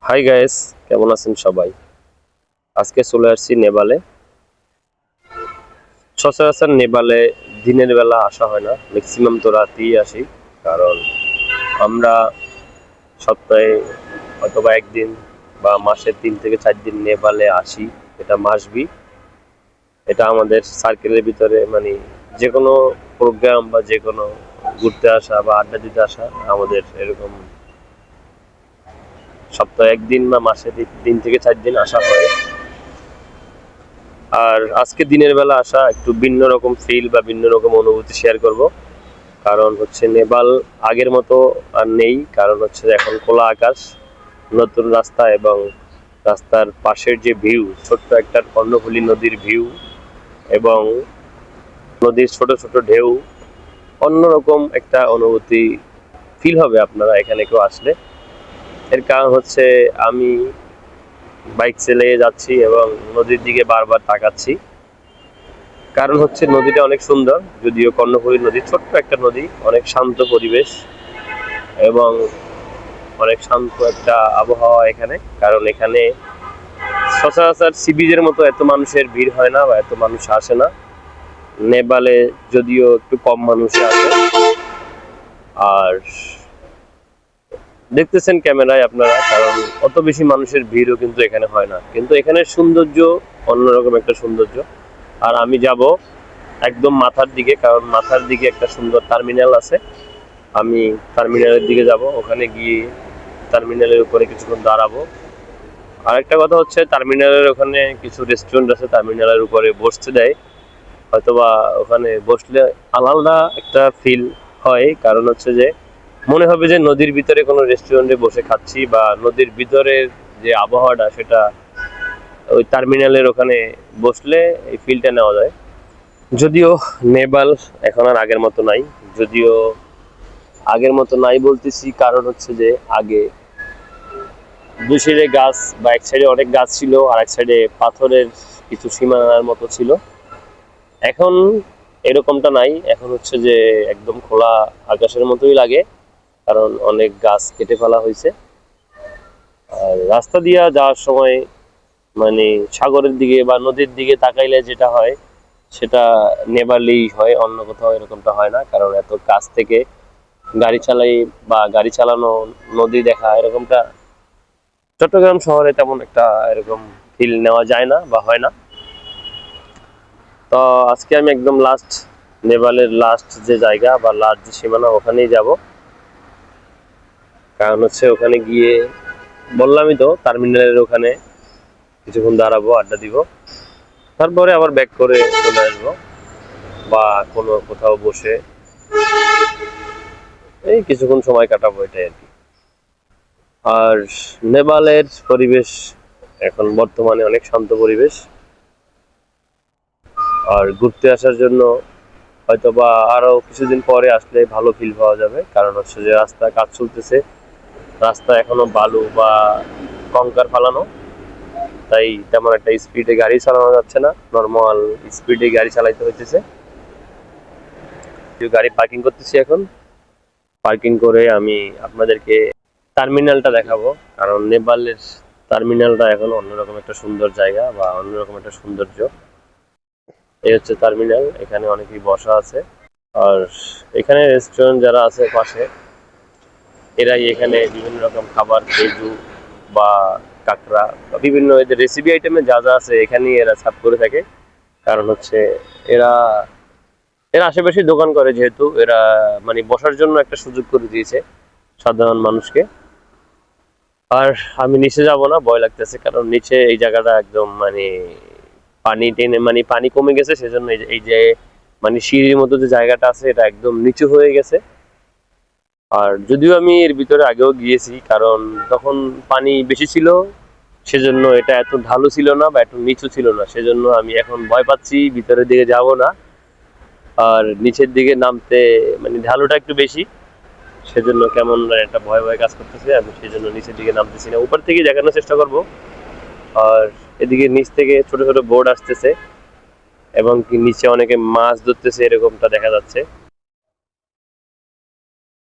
Hi guys, কেমন আছেন সবাই? আজকে চলে আসছি নেপালে। সচরাচর নেপালে দিনের বেলা আসা হয় না, ম্যাক্সিমাম তো রাতেই আসি। কারণ আমরা সপ্তাহে অথবা একদিন বা মাসে 3 থেকে 4 দিন নেপালে আসি। এটা মাসবি। এটা আমাদের সার্কেলের ভিতরে মানে যে কোনো প্রোগ্রাম বা যে কোনো ঘুরতে আসা বা আড্ডা দিতে আসা আমাদের এরকম সপ্তাহে একদিন বা মাসে 3 থেকে 4 দিন আসা হয়। আর আজকে দিনের বেলা আসা একটু ভিন্ন রকম ফিল বা ভিন্ন রকম অনুভূতি শেয়ার করব। কারণ হচ্ছে নেপাল আগের মতো আর নেই। কারণ হচ্ছে এখন খোলা আকাশ, নতুন রাস্তা এবং রাস্তার পাশের যে ভিউ, ছোট্ট একটা কর্ণফুলী নদীর ভিউ এবং নদীর ছোট ছোট ঢেউ, অন্যরকম একটা অনুভূতি ফিল হবে আপনারা এখানে কেউ আসলে। এর কারণ হচ্ছে আমি বাইক চালিয়ে যাচ্ছি এবং নদীর দিকে বারবার তাকাচ্ছি। কারণ হচ্ছে নদীটা অনেক সুন্দর, যদিও কর্ণফুলী নদী, ছোট্ট একটা নদী, অনেক শান্ত পরিবেশ এবং অনেক শান্ত একটা আবহাওয়া এখানে। কারণ এখানে সচরাচর সি বিচের মতো এত মানুষের ভিড় হয় না বা এত মানুষ আসে না। নেপালে যদিও একটু কম মানুষ আসে। আর দেখতেছেন ক্যামেরায় আপনারা, কারণ অত বেশি মানুষের ভিড়ও কিন্তু এখানে হয় না, কিন্তু এখানের সৌন্দর্য অন্যরকম একটা সৌন্দর্য। আর আমি যাব একদম মাথার দিকে, কারণ মাথার দিকে একটা সুন্দর টার্মিনাল আছে। আমি টার্মিনালের দিকে যাব, ওখানে গিয়ে টার্মিনালের উপরে কিছুক্ষণ দাঁড়াবো। আর একটা কথা হচ্ছে, টার্মিনালের ওখানে কিছু রেস্টুরেন্ট আছে, টার্মিনালের উপরে বসতে দেয়। হয়তোবা ওখানে বসলে আলাদা একটা ফিল হয়। কারণ হচ্ছে যে মনে হবে যে নদীর ভিতরে কোনো রেস্টুরেন্টে বসে খাচ্ছি, বা নদীর ভিতরের যে আবহাওয়াটা সেটা ওই টার্মিনালের ওখানে বসলে এই ফিলটা নেওয়া যায়। যদিও নেপাল এখন আর আগের মতো নাই। যদিও আগের মতো নাই বলতেছি কারণ হচ্ছে যে আগে দুই সাইডে গাছ, বা এক সাইডে অনেক গাছ ছিল আর এক সাইডে পাথরের কিছু সীমানার মতো ছিল। এখন এরকমটা নাই, এখন হচ্ছে যে একদম খোলা আকাশের মতোই লাগে। কারণ অনেক গাছ কেটে ফেলা হয়েছে। আর রাস্তা দিয়ে যাওয়ার সময় মানে সাগরের দিকে বা নদীর দিকে তাকাইলে যেটা হয় সেটা নেপালেই হয়, অন্য কোথাও এরকমটা হয় না। কারণ এত কাছ থেকে গাড়ি চালাই বা গাড়ি চালানো, নদী দেখা, এরকমটা চট্টগ্রাম শহরে তেমন একটা এরকম ফিল নেওয়া যায় না বা হয় না। তো আজকে আমি একদম লাস্ট, নেপালের লাস্ট যে জায়গা বা লাস্ট যে সীমানা, ওখানেই যাব। কারণ হচ্ছে ওখানে গিয়ে বললামই তো, টার্মিনালের ওখানে কিছুক্ষণ দাঁড়াবো, আড্ডা দিব, তারপরে আবার ব্যাক করে চলে আসবো, বা কোনো কোথাও বসে এই কিছুক্ষণ সময় কাটাবো, এটাই আর কি। আর নেপালের পরিবেশ এখন বর্তমানে অনেক শান্ত পরিবেশ। আর ঘুরতে আসার জন্য হয়তোবা আরো কিছুদিন পরে আসলে ভালো ফিল পাওয়া যাবে। কারণ হচ্ছে যে রাস্তা কাজ চলতেছে, রাস্তা এখনো বালু বা কঙ্কার ফালানো, তাই তেমন একটা স্পিডে গাড়ি চালানো যাচ্ছে না, নর্মাল স্পিডে গাড়ি চালাইতে হইতেছে। গাড়ি পার্কিং করতেছি এখন। পার্কিং করে আমি আপনাদেরকে টার্মিনালটা দেখাবো। কারণ নেপালের টার্মিনালটা এখন অন্যরকম একটা সুন্দর জায়গা বা অন্যরকম একটা সৌন্দর্য। এই হচ্ছে টার্মিনাল, এখানে অনেকেই বসা আছে। আর এখানে রেস্টুরেন্ট যারা আছে পাশে, এরাই এখানে বিভিন্ন রকম খাবার, খেজু বা কাঁকড়া বা বিভিন্ন এদের রেসিপি আইটেমে যা যা আছে এখানেই এরা সার্ভ করে থাকে। কারণ হচ্ছে এরা এরা আশেপাশে দোকান করে, যেহেতু এরা মানে বসার জন্য একটা সুযোগ করে দিয়েছে সাধারণ মানুষকে। আর আমি নিচে যাব না, ভয় লাগতেছে, কারণ নিচে এই জায়গাটা একদম মানে পানি টেনে মানে পানি কমে গেছে, সেজন্য এই যে মানে সিঁড়ির মতো যে জায়গাটা আছে এটা একদম নিচু হয়ে গেছে। আর যদিও আমি এর ভিতরে আগেও গিয়েছি, কারণ তখন পানি বেশি ছিল, সেজন্য এটা এত ঢালু ছিল না বা এত নিচু ছিল না, সেজন্য আমি এখন ভয় পাচ্ছি, ভিতরের দিকে যাব না। আর নিচের দিকে নামতে মানে ঢালুটা একটু বেশি, সেজন্য কেমন একটা ভয় ভয় কাজ করতেছে, আমি সেজন্য নিচের দিকে নামতেছি না, উপর থেকে দেখানোর চেষ্টা করব। আর এদিকে নিচ থেকে ছোট ছোট বোর্ড আসতেছে এবং কি নিচে অনেকে মাছ ধরতেছে, এরকমটা দেখা যাচ্ছে।